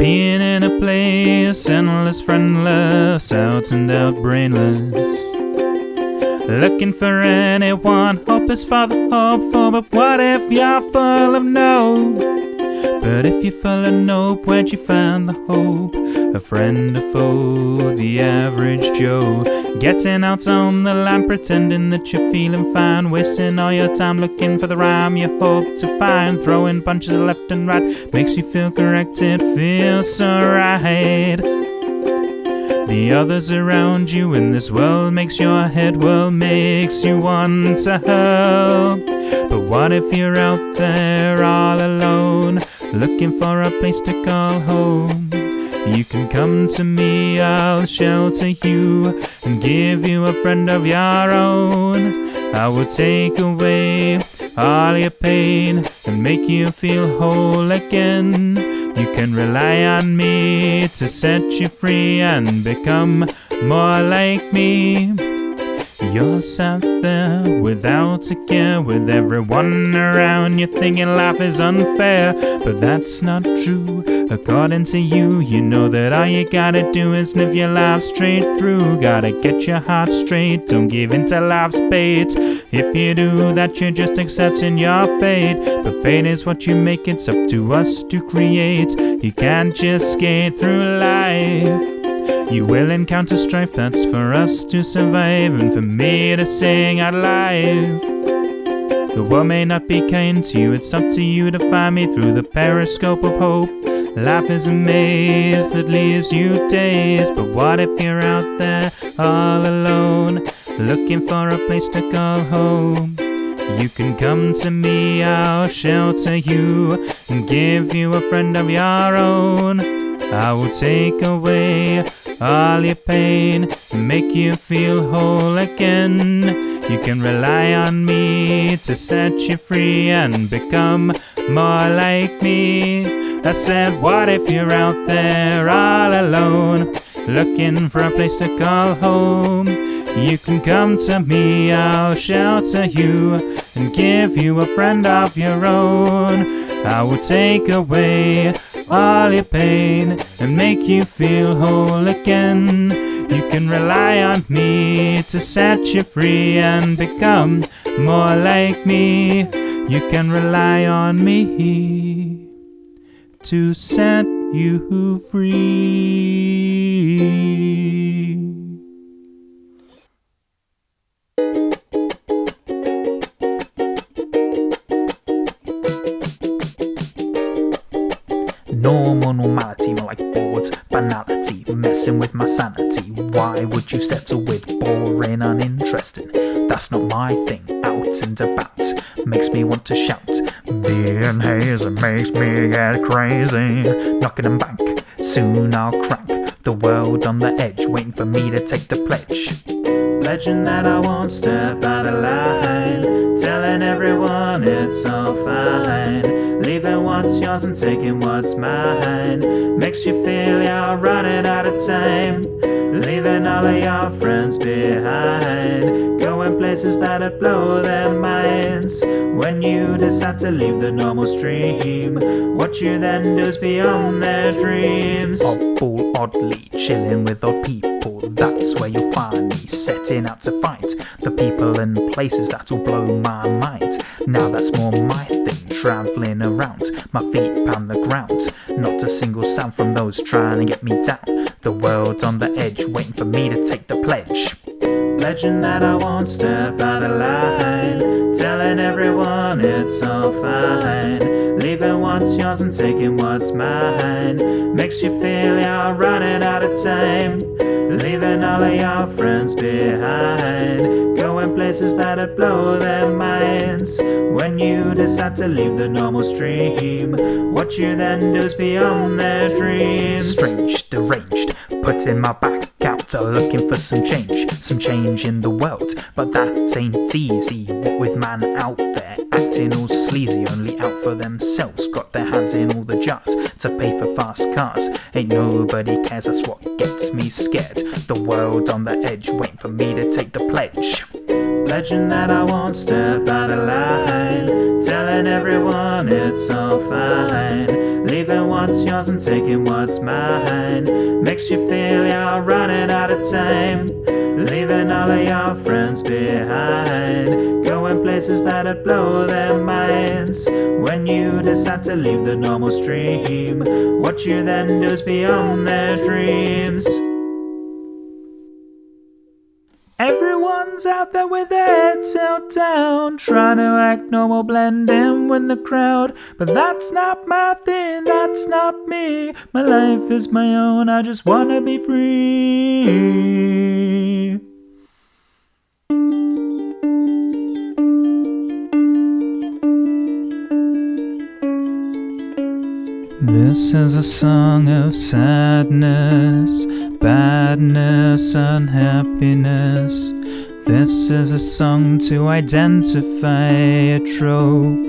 being in a place endless, friendless, out and out brainless. Looking for anyone, hope is for the hopeful, but what if you're full of no? But if you're full of nope, where'd you find the hope? A friend, a foe, the average Joe, getting out on the line, pretending that you're feeling fine, wasting all your time looking for the rhyme you hope to find, throwing punches left and right, makes you feel correct, it feels so right. The others around you in this world makes your head whirl, makes you want to help. But what if you're out there all alone, looking for a place to call home? You can come to me, I'll shelter you and give you a friend of your own. I will take away all your pain and make you feel whole again. You can rely on me to set you free and become more like me. You're sat there without a care, with everyone around you thinking life is unfair. But that's not true, according to you. You know that all you gotta do is live your life straight through. Gotta get your heart straight, don't give in to life's bait. If you do that, you're just accepting your fate. But fate is what you make, it's up to us to create. You can't just skate through life. You will encounter strife, that's for us to survive, and for me to sing out live. The world may not be kind to you, it's up to you to find me through the periscope of hope. Life is a maze that leaves you dazed, but what if you're out there all alone, looking for a place to call home? You can come to me, I'll shelter you and give you a friend of your own. I will take away all your pain and make you feel whole again. You can rely on me to set you free and become more like me. I said, what if you're out there all alone, looking for a place to call home? You can come to me, I'll shelter you and give you a friend of your own. I will take away all your pain and make you feel whole again. You can rely on me to set you free and become more like me. You can rely on me to set you free. Normality, more like boards, banality, messing with my sanity. Why would you settle with boring, uninteresting? That's not my thing, out and about, makes me want to shout. Being hazy makes me get crazy, knocking them back, soon I'll crack. The world on the edge, waiting for me to take the pledge. Pledging that I won't step out of line, telling everyone it's all fine, leaving what's yours and taking what's mine. Makes you feel you're running out of time, leaving all of your friends behind, going places that'd blow their minds. When you decide to leave the normal stream, what you then do is beyond their dreams. Oddball, oddly, chilling with odd people, that's where you'll find me, setting out to fight the people and places that'll blow my mind. Now that's more my thing, travelling around, my feet pound the ground, not a single sound from those trying to get me down. The world on the edge, waiting for me to take the pledge. Pledging that I won't step out of line, telling everyone it's all fine, leaving what's yours and taking what's mine. Makes you feel you're running out of time, leaving all of your friends behind, going places that'd blow their minds. When you decide to leave the normal stream, what you then do is beyond their dreams. Strange, deranged, putting my back out, looking for some change in the world. But that ain't easy, what with man out there acting all sleazy, only out for themselves, got their hands in all the jars to pay for fast cars. Ain't nobody cares, that's what gets me scared. The world on the edge, waiting for me to take the pledge. Pledging that I won't step out of line, telling everyone it's all fine, leaving what's yours and taking what's mine. Makes you feel you're running out of time, leaving all of your friends behind, going places that'd blow their minds. When you decide to leave the normal stream, what you then do is beyond their dreams. Everyone's out there with their heads held down, trying to act normal, blend in with the crowd. But that's not my thing, that's not me. My life is my own, I just wanna be free. This is a song of sadness, badness, unhappiness. This is a song to identify a trope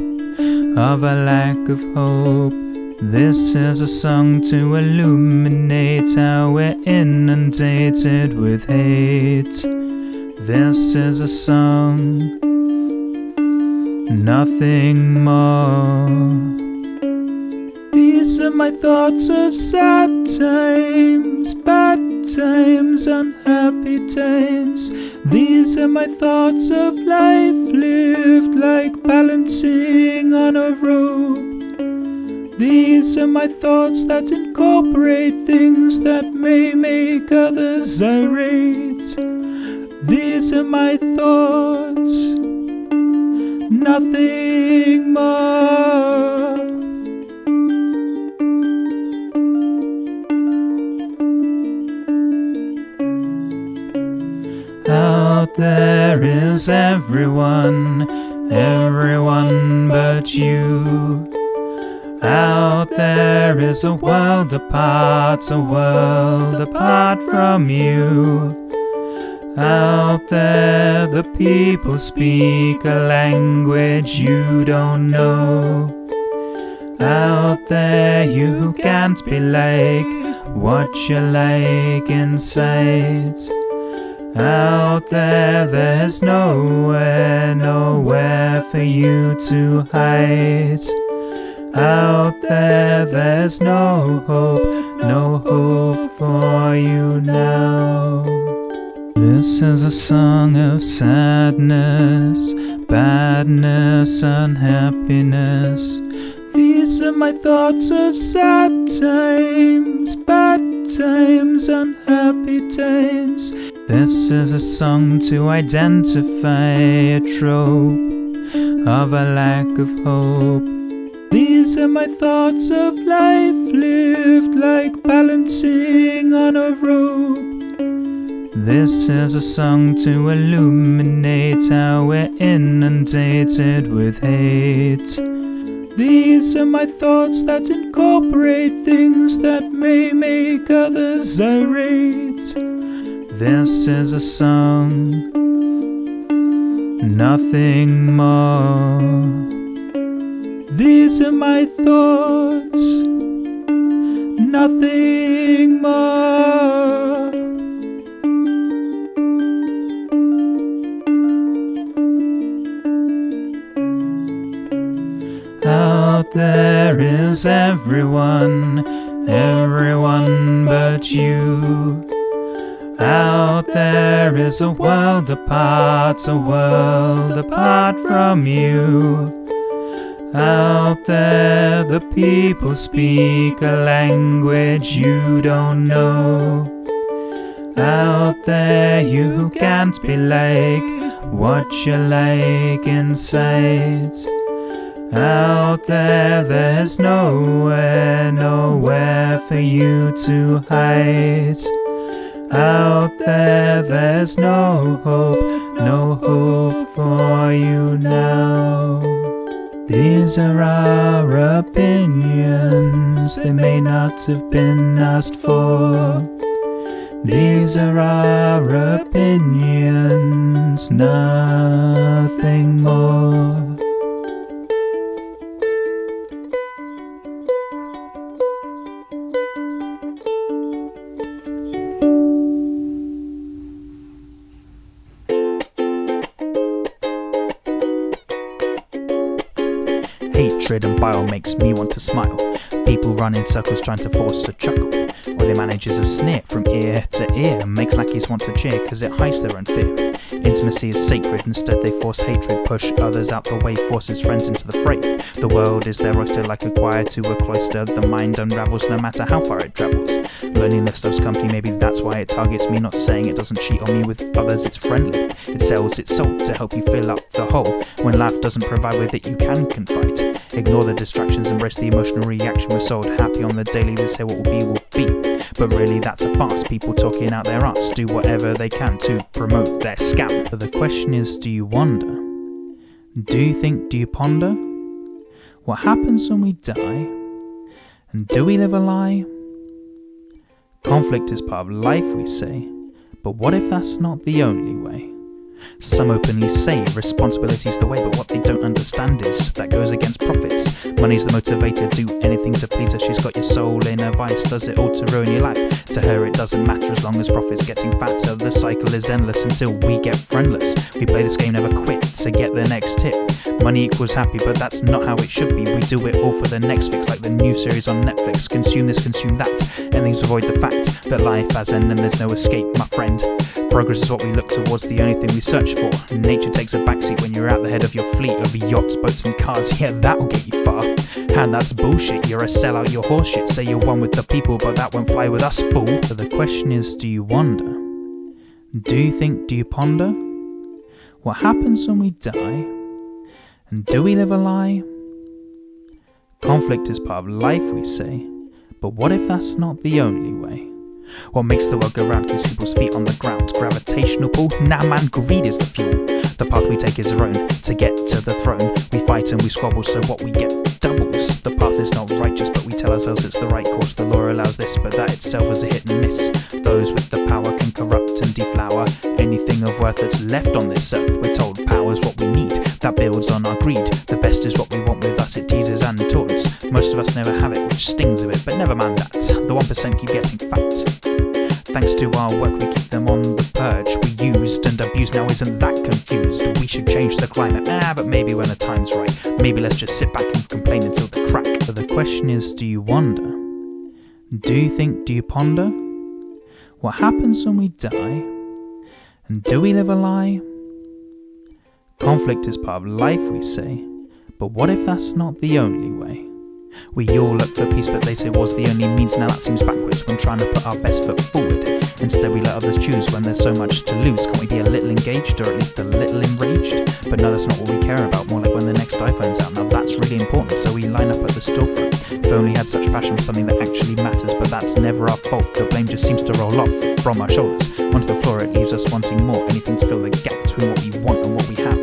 of a lack of hope. This is a song to illuminate how we're inundated with hate. This is a song, nothing more. These are my thoughts of sad times, bad times, unhappy times. These are my thoughts of life lived like balancing on a rope. These are my thoughts that incorporate things that may make others irate. These are my thoughts, nothing more. Out there is everyone, everyone but you. Out there is a world apart from you. Out there the people speak a language you don't know. Out there you can't be like what you're like inside. Out there, there's nowhere for you to hide. Out there, there's no hope for you now. This is a song of sadness, badness, unhappiness. These are my thoughts of sad times, bad times, unhappy times. This is a song to identify a trope of a lack of hope. These are my thoughts of life lived like balancing on a rope. This is a song to illuminate how we're inundated with hate. These are my thoughts that incorporate things that may make others irate. This is a song, nothing more. These are my thoughts, nothing more. Out there is everyone, everyone but you. Out there is a world apart from you. Out there the people speak a language you don't know. Out there you can't be like what you're like inside. Out there, there's nowhere for you to hide. Out there, there's no hope for you now. These are our opinions, they may not have been asked for. These are our opinions, nothing more. Hatred and bile makes me want to smile. People run in circles trying to force a chuckle. All they manage is a sneer from ear to ear. Makes lackeys want to cheer cause it hides their own fear. Intimacy is sacred, instead they force hatred. Push others out the way, forces friends into the fray. The world is their oyster, like a choir to a cloister. The mind unravels no matter how far it travels. Loneliness loves company, maybe that's why it targets me. Not saying it doesn't cheat on me with others, it's friendly. It sells its soul to help you fill up the hole. When life doesn't provide with it, you can confide. Ignore the distractions, embrace the emotional reaction. We're sold happy on the daily, they say what will be. But really that's a farce, people talking out their arse. Do whatever they can to promote their scam. But the question is, do you wonder? Do you think, do you ponder? What happens when we die? And do we live a lie? Conflict is part of life, we say. But what if that's not the only way? Some openly say responsibility's the way, but what they don't understand is that goes against profits. Money's the motivator, do anything to please her. She's got your soul in her vice, does it all to ruin your life. To her it doesn't matter as long as profits getting fatter. The cycle is endless until we get friendless. We play this game, never quit to get the next tip. Money equals happy, but that's not how it should be. We do it all for the next fix, like the new series on Netflix. Consume this, consume that, and things avoid the fact that life has end and there's no escape, my friend. Progress is what we look towards, the only thing we search for. Nature takes a backseat when you're out the head of your fleet of yachts, boats and cars. Yeah, that'll get you far. And that's bullshit, you're a sellout, you're horseshit. Say you're one with the people, but that won't fly with us, fool. So the question is, do you wonder? Do you think, do you ponder? What happens when we die? And do we live a lie? Conflict is part of life, we say. But what if that's not the only way? What makes the world go round keeps people's feet on the ground. Gravitational pull? Nah man, greed is the fuel. The path we take is our own. To get to the throne, we fight and we squabble, so what we get doubles. The path is not righteous, but we tell ourselves it's the right course. The law allows this, but that itself is a hit and miss. Those with the power can corrupt and deflower anything of worth that's left on this earth. We're told power's what we need, that builds on our greed. The best is what we want with us, it teases and taunts. Most of us never have it, which stings a bit, but never mind that. The 1% keep getting fat. Thanks to our work we keep them on the purge. We used and abused, now isn't that confused? We should change the climate, but maybe when the time's right. Maybe let's just sit back and complain until the crack. But the question is, do you wonder? Do you think, do you ponder? What happens when we die? And do we live a lie? Conflict is part of life, we say. But what if that's not the only way? We all look for peace, but they say war's the only means. Now that seems backwards when trying to put our best foot forward. Instead we let others choose when there's so much to lose. Can't we be a little engaged, or at least a little enraged? But no, that's not what we care about, more like when the next iPhone's out. Now that's really important, so we line up at the storefront. If we only had such passion for something that actually matters, but that's never our fault. The blame just seems to roll off from our shoulders onto the floor. It leaves us wanting more, anything to fill the gap between what we want and what we have.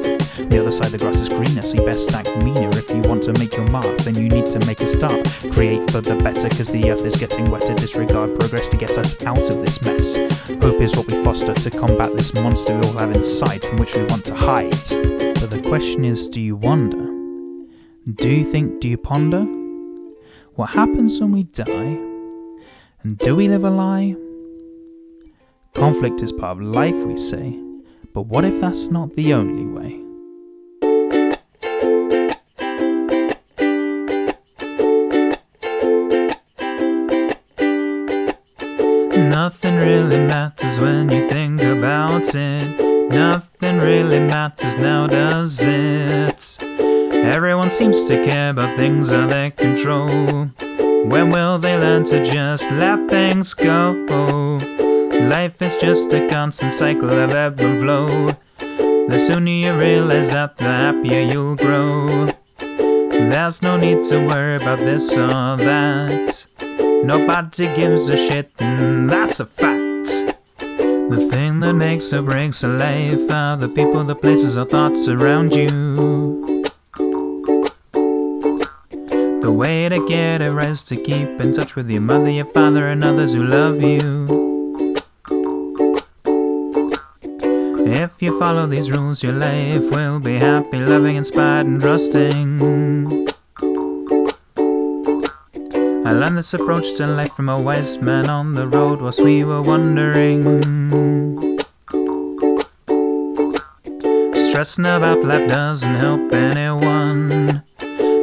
The other side the grass is greener, so you best act meaner. If you want to make your mark, then you need to make a start. Create for the better, cause the earth is getting wetter. Disregard progress to get us out of this mess. Hope is what we foster to combat this monster we all have inside, from which we want to hide. But the question is, do you wonder? Do you think, do you ponder? What happens when we die? And do we live a lie? Conflict is part of life, we say. But what if that's not the only way? Nothing really matters when you think about it. Nothing really matters now, does it? Everyone seems to care about things out of their control. When will they learn to just let things go? Life is just a constant cycle of ebb and flow. The sooner you realize that, the happier you'll grow. There's no need to worry about this or that. Nobody gives a shit, and that's a fact. The thing that makes or breaks a life are the people, the places, or thoughts around you. The way to get it right is to keep in touch with your mother, your father, and others who love you. If you follow these rules, your life will be happy, loving, inspired, and trusting. I learned this approach to life from a wise man on the road whilst we were wandering. Stressing about life doesn't help anyone.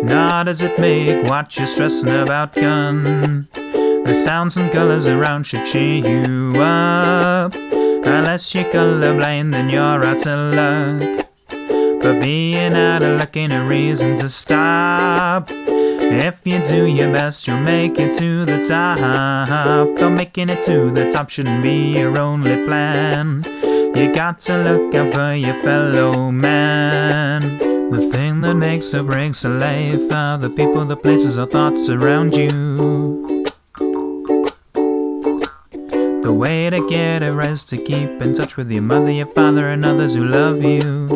Nor does it make what you're stressing about gone. The sounds and colors around should cheer you up. Unless you're colorblind, then you're out of luck. But being out of luck ain't a reason to stop. If you do your best, you'll make it to the top. Though making it to the top shouldn't be your only plan. You got to look out for your fellow man. The thing that makes or breaks a life are the people, the places, or thoughts around you. The way to get a rest to keep in touch with your mother, your father, and others who love you.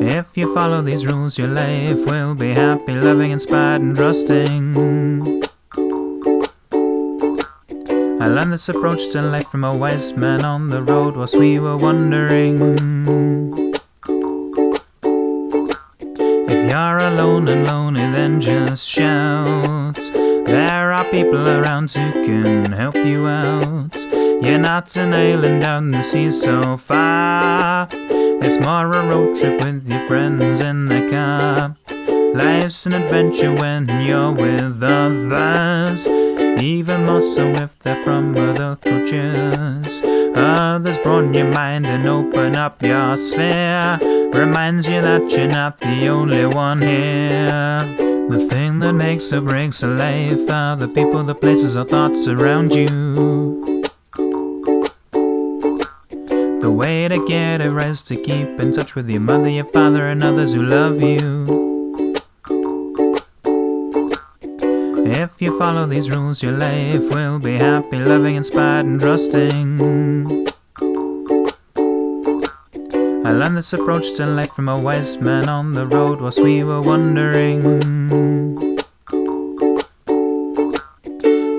If you follow these rules, your life will be happy, loving, inspired, and trusting. I learned this approach to life from a wise man on the road whilst we were wandering. If you're alone and lonely, then just shout. There are people around who can help you out. You're not an island down the sea so far. It's more a road trip with your friends in the car. Life's an adventure when you're with others, even more so if they're from other cultures. Others broaden your mind and open up your sphere. Reminds you that you're not the only one here. The thing that makes or breaks a life are the people, the places, or thoughts around you. The way to get a rest to keep in touch with your mother, your father, and others who love you. If you follow these rules, your life will be happy, loving, inspired, and trusting. I learned this approach to life from a wise man on the road whilst we were wandering.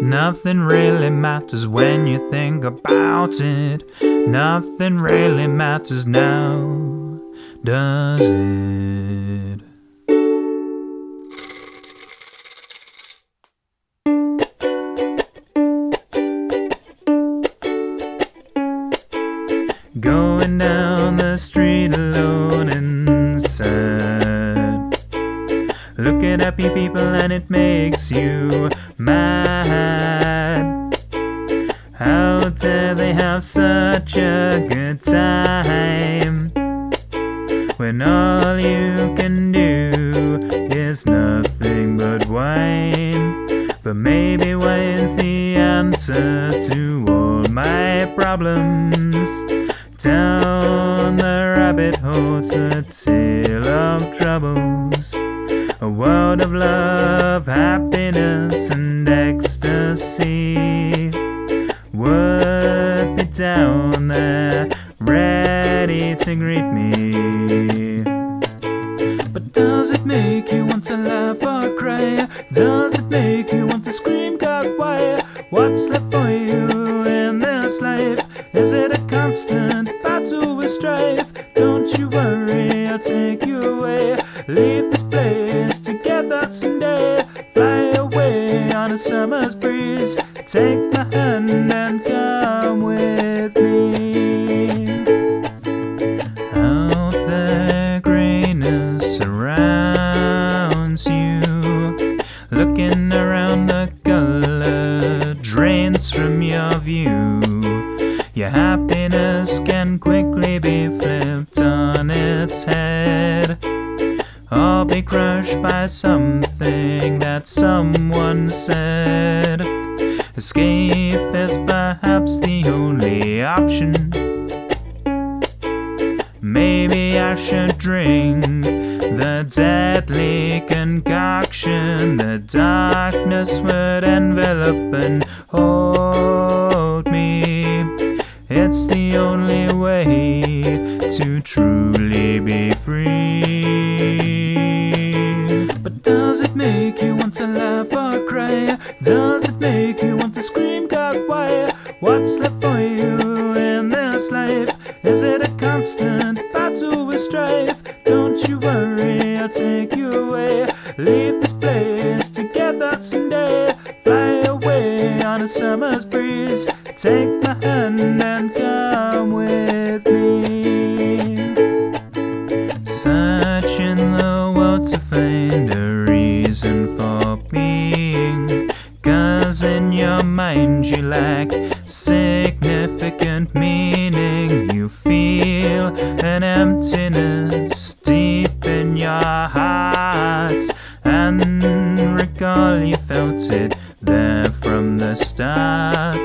Nothing really matters when you think about it. Nothing really matters now, does it? Going down the street alone and sad, looking at happy people and it makes you mad. How dare they have such a good time when all you can do is nothing but whine? But maybe wine's the answer to all my problems. Down the rabbit hole to a tale of troubles, a world of love, happiness, and ecstasy would be down there, ready to greet me. But does it make you want to laugh or cry? Does it make you want to scream, God, why? What's left for you in this life? Is it a constant battle with strife? Don't you worry, I'll take you away. Leave this place together someday. Fly away on a summer's breeze. Take my hand and come with me. Out there, grayness surrounds you. Looking around, the color drains from your view. Your happiness can quickly be flipped on its head, or be crushed by something that someone said. Escape is perhaps the only option. Maybe I should drink the deadly concoction. The darkness would envelop and hold me. It's the only way to truly be free. But does it make you want to laugh or cry? Does it make you want to scream, God, why? What's left for you in this life? Is it a constant battle with strife? Don't you worry, I'll take you away. Leave this place together someday. Fly away on a summer's breeze. Take my hand and come with me. Such an emptiness deep in your heart, and recall you felt it there from the start.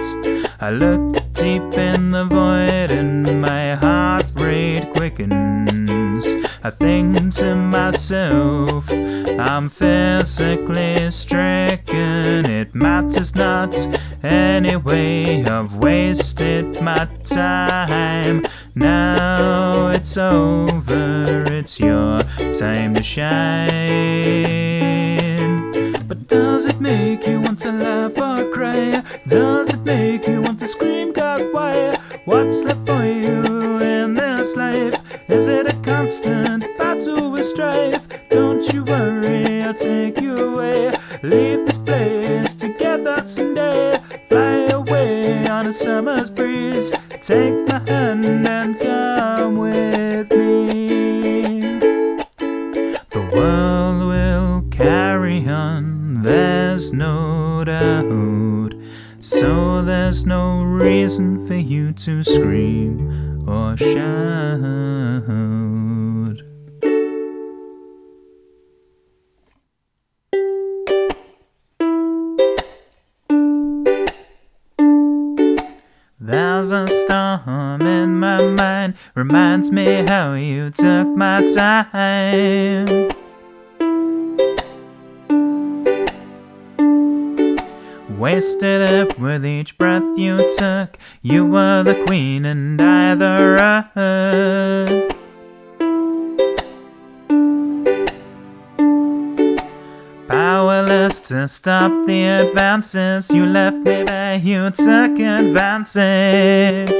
I look deep in the void and my heart rate quickens. I think to myself, I'm physically stricken. It matters not anyway, I've wasted my time. Now it's over, it's your time to shine. But does it make you want to laugh or cry? Does it make you want to scream, God, why? What's left for you in this life? Is it a constant battle with strife? Don't you worry, I'll take you away. Leave this place together someday. Fly away on a summer's breeze. Take my hand and come with me. The world will carry on, there's no doubt. So there's no reason for you to scream or shout. There's a storm in my mind, reminds me how you took my time. Wasted up with each breath you took. You were the queen and I the rug. Powerless to stop the advances. You left me there, you took advantage.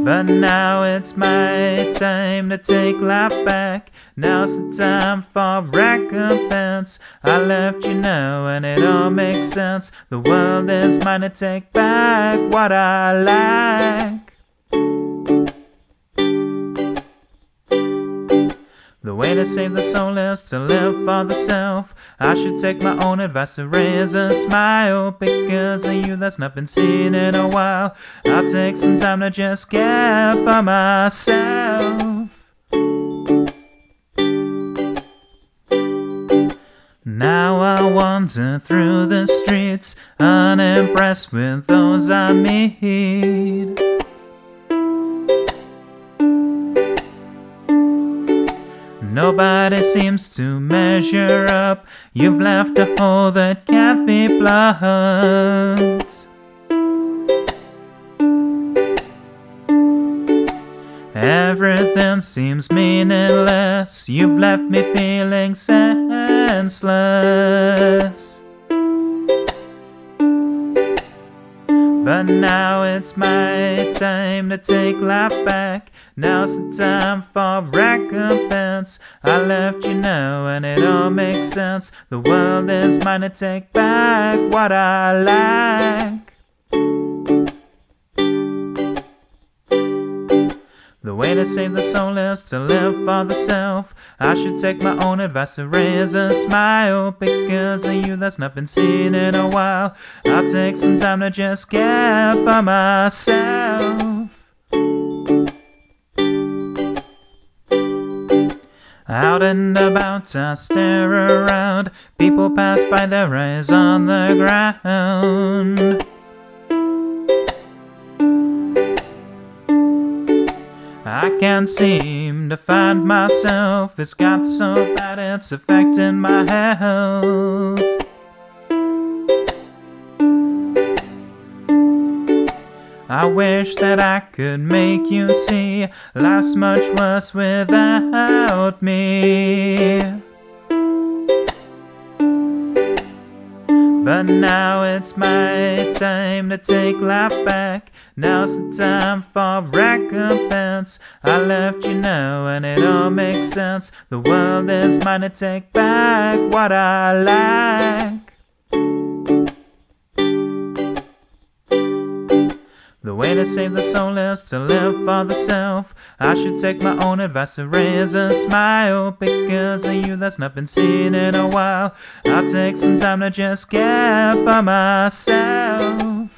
But now it's my time to take life back. Now's the time for recompense. I left you now and it all makes sense. The world is mine to take back what I lack. The way to save the soul is to live for the self. I should take my own advice to raise a smile. Because of you that's not been seen in a while. I'll take some time to just care for myself. Now I wander through the streets, unimpressed with those I meet. Nobody seems to measure up. You've left a hole that can't be plugged. Everything seems meaningless. You've left me feeling senseless. But now it's my time to take life back. Now's the time for recompense. I left you now and it all makes sense. The world is mine to take back what I lack. The way to save the soul is to live for the self. I should take my own advice to raise a smile. Because of you that's not been seen in a while. I'll take some time to just care for myself. Out and about I stare around. People pass by, their eyes on the ground. I can't seem to find myself. It's got so bad it's affecting my health. I wish that I could make you see life's much worse without me. But now it's my time to take life back. Now's the time for recompense. I left you now and it all makes sense. The world is mine to take back what I lack. The way to save the soul is to live for the self. I should take my own advice to raise a smile. Because of you that's not been seen in a while. I'll take some time to just care for myself.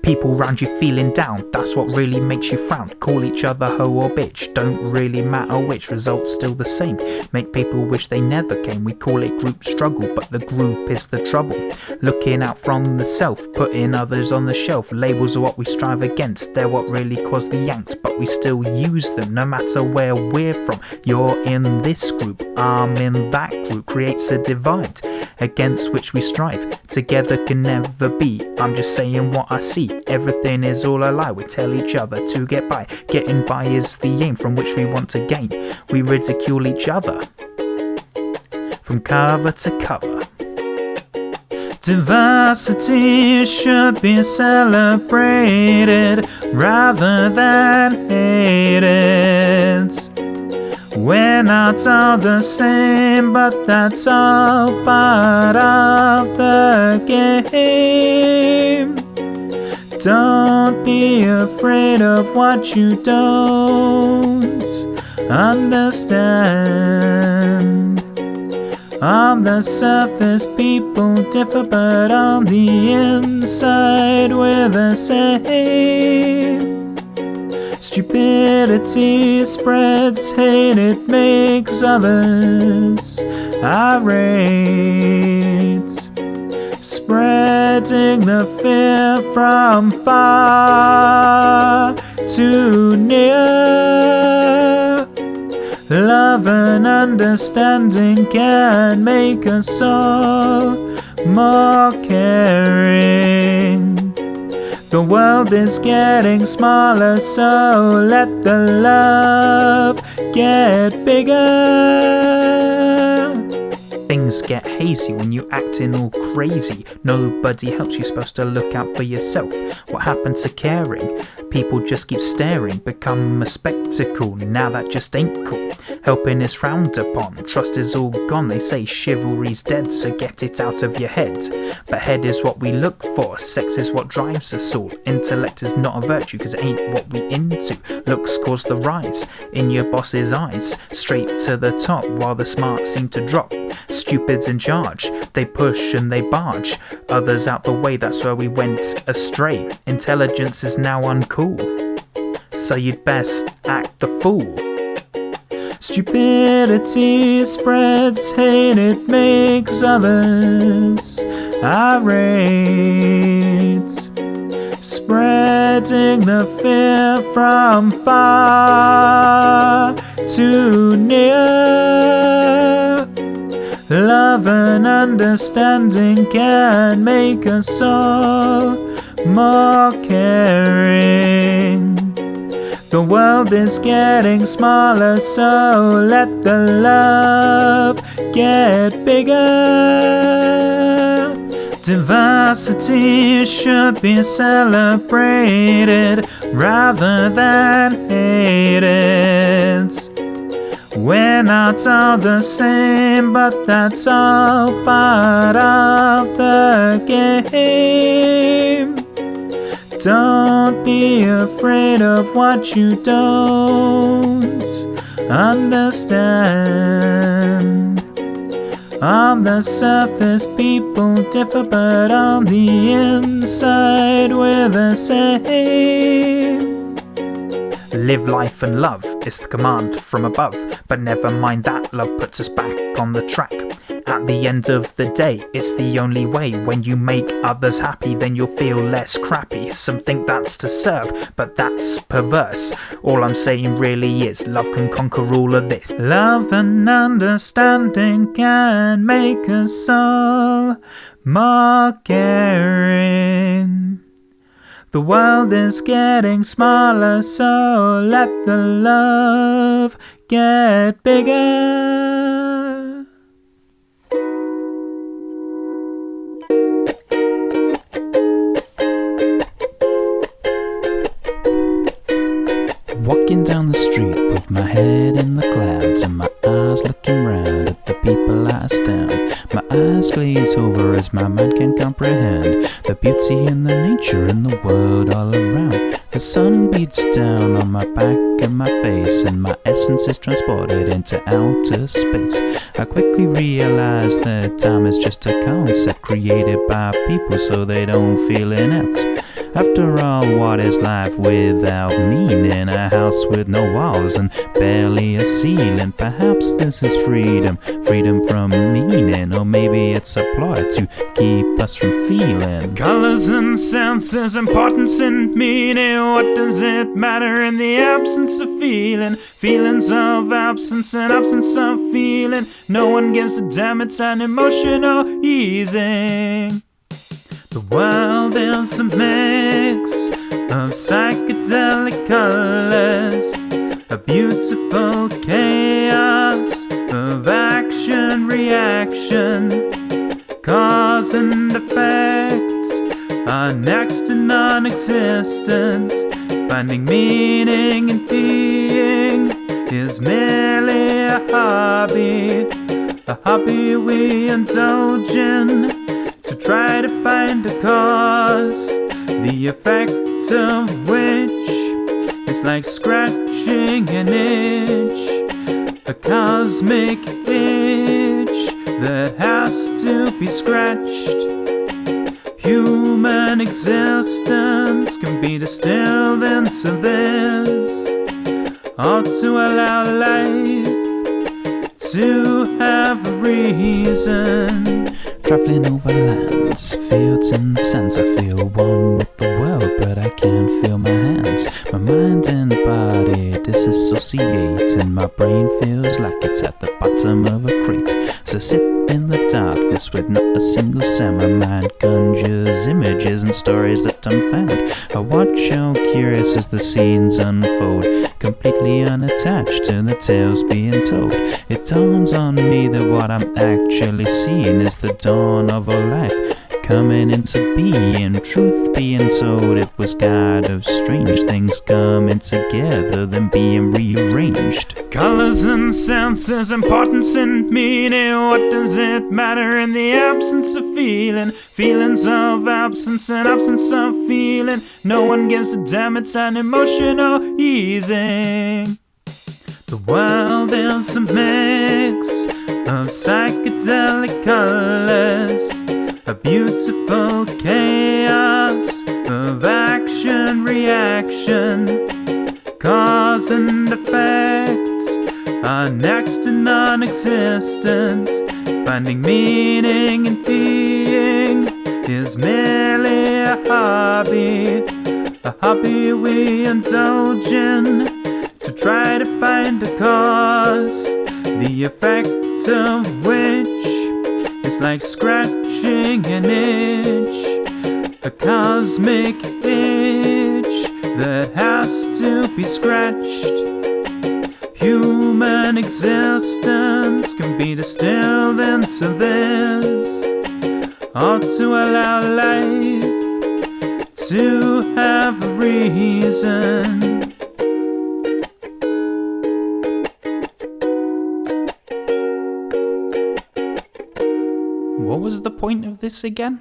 People round you feeling down, that's what really makes you frown. Call each other hoe or bitch, don't really matter which, results still the same. Make people wish they never came. We call it group struggle, but the group is the trouble. Looking out from the self, putting others on the shelf. Labels are what we strive against, they're what really cause the yanks, but we still use them no matter where we're from. You're in this group, I'm in that group, creates a divide against which we strive. Together can never be, I'm just saying what I see. Everything is all a lie, we tell each other to get by. Getting by is the aim from which we want to gain. We ridicule each other from cover to cover. Diversity should be celebrated rather than hated. We're not all the same, but that's all part of the game. Don't be afraid of what you don't understand. On the surface people differ, but on the inside we're the same. Stupidity spreads hate, it makes others irate. Spreading the fear from far to near. Love and understanding can make us all more caring. The world is getting smaller, so let the love get bigger. Things get hazy when you acting all crazy. Nobody helps you, supposed to look out for yourself. What happened to caring? People just keep staring, become a spectacle. Now that just ain't cool. Helping is frowned upon, trust is all gone. They say chivalry's dead, so get it out of your head. But head is what we look for, sex is what drives us all. Intellect is not a virtue, cause it ain't what we into. Looks cause the rise in your boss's eyes, straight to the top while the smart seem to drop. Stupid's in charge, they push and they barge others out the way, that's where we went astray. Intelligence is now uncool, so you'd best act the fool. Stupidity spreads hate, it makes others irate. Spreading the fear from far to near. Love and understanding can make us all more caring. The world is getting smaller, so let the love get bigger. Diversity should be celebrated rather than hated. We're not all the same, but that's all part of the game. Don't be afraid of what you don't understand. On the surface people differ, but on the inside we're the same. Live life and love is the command from above, but never mind that, love puts us back on the track. At the end of the day, it's the only way. When you make others happy, then you'll feel less crappy. Some think that's to serve, but that's perverse. All I'm saying really is, love can conquer all of this. Love and understanding can make us all more caring. The world is getting smaller, so let the love get bigger. Walking down the street with my head in the clouds and my eyes looking round at the people I astound. My eyes glaze over as my mind can comprehend the beauty and the nature in the world all around. The sun beats down on my back and my face, and my essence is transported into outer space. I quickly realize that time is just a concept created by people so they don't feel inept. After all, what is life without meaning? A house with no walls and barely a ceiling. Perhaps this is freedom, freedom from meaning. Or maybe it's a ploy to keep us from feeling. Colors and senses, importance and meaning. What does it matter in the absence of feeling? Feelings of absence and absence of feeling. No one gives a damn, it's an emotional easing. The world is a mix of psychedelic colors, a beautiful chaos of action, reaction. Cause and effects are next to non-existent. Finding meaning in being is merely a hobby we indulge in to try to find a cause, the effect of which is like scratching an itch, a cosmic itch that has to be scratched. Human existence can be distilled into this, or to allow life to have a reason. Traveling over lands, fields and sands, I feel one with the world, but I can't feel my hands. My mind and body disassociate, and my brain feels like it's at the bottom of a crate. So sit in the darkness with not a single sound. My mind conjures images and stories that I'm found. I watch all curious as the scenes unfold, completely unattached to the tales being told. It dawns on me that what I'm actually seeing is the dawn of a life coming into being. Truth being told, it was kind of strange, things coming together then being rearranged. Colors and senses, importance and meaning. What does it matter in the absence of feeling? Feelings of absence and absence of feeling. No one gives a damn, it's an emotional easing. The world is a mix of psychedelic colors, a beautiful chaos of action, reaction. Cause and effects are next to non-existent. Finding meaning in being is merely a hobby we indulge in to try to find a cause, the effect of which is like scratching an itch, a cosmic itch that has to be scratched. Human existence can be distilled into this, or to allow life to have a reason. What was the point of this again?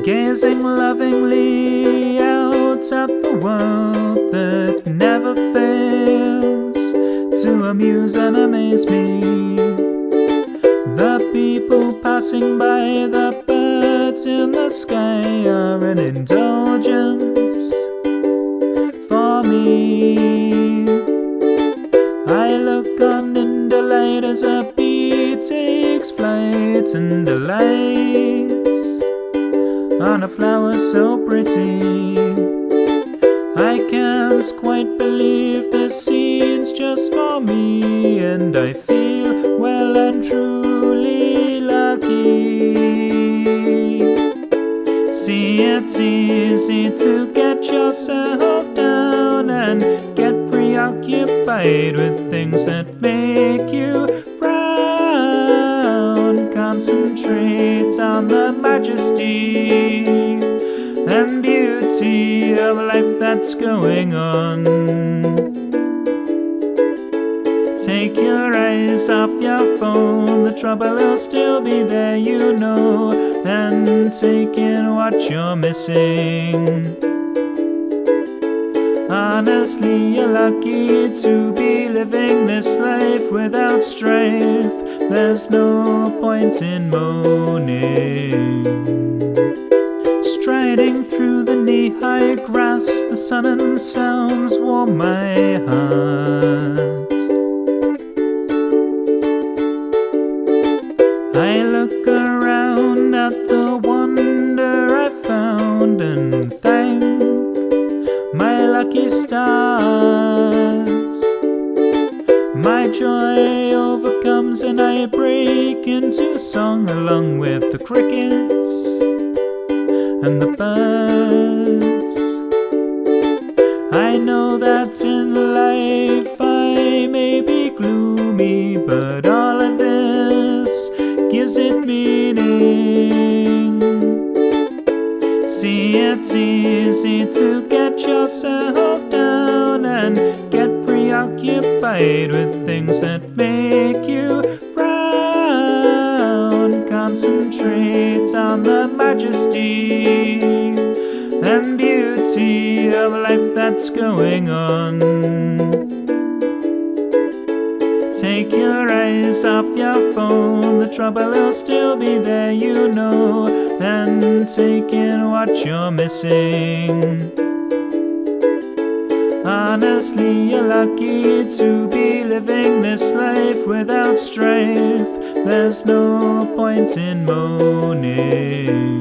Gazing lovingly out at the world that never fails to amuse and amaze me. The people passing by, the birds in the sky are an indulgence for me. I look on in delight as a bee takes flight and delights on a flower so pretty. I can't quite believe this scene's just for me, and I feel well and truly lucky. See, it's easy to get yourself down and get preoccupied with things that make you frown. Concentrate on the majesty and beauty of life that's going on. Take your eyes off your phone, the trouble will still be there, you know, and take in what you're missing. Honestly, you're lucky to be living this life without strife. There's no point in moaning. Striding through the knee-high grass, the sun and sounds warm my heart. I look around at the wonder I found and thank my lucky stars. My joy overcomes and I break into song along with the crickets and the birds. I know that in life I may be gloomy, but all of this gives it meaning. See, it's easy to get yourself down and get preoccupied with things that make you frown. Concentrate on the majesty and beauty of life that's going on. Take your eyes off your phone, the trouble will still be there, you know, and take in what you're missing. Honestly, you're lucky to be living this life without strife. There's no point in moaning.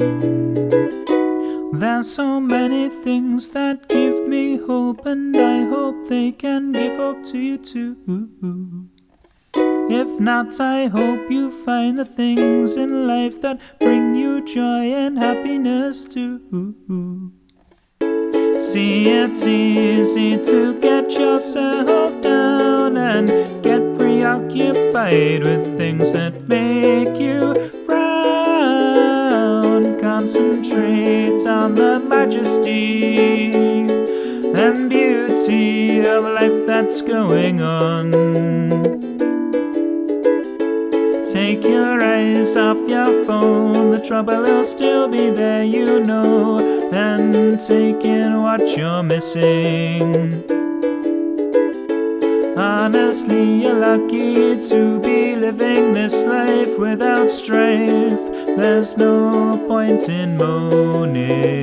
There's so many things that give me hope, and I hope they can give hope to you too. If not, I hope you find the things in life that bring you joy and happiness too. See, it's easy to get yourself down and get preoccupied with things that make you frown. Concentrate on the majesty and beauty of life that's going on. Take your eyes off your phone, the trouble will still be there, you know, and take in what you're missing. Honestly, you're lucky to be living this life without strife. There's no point in moaning.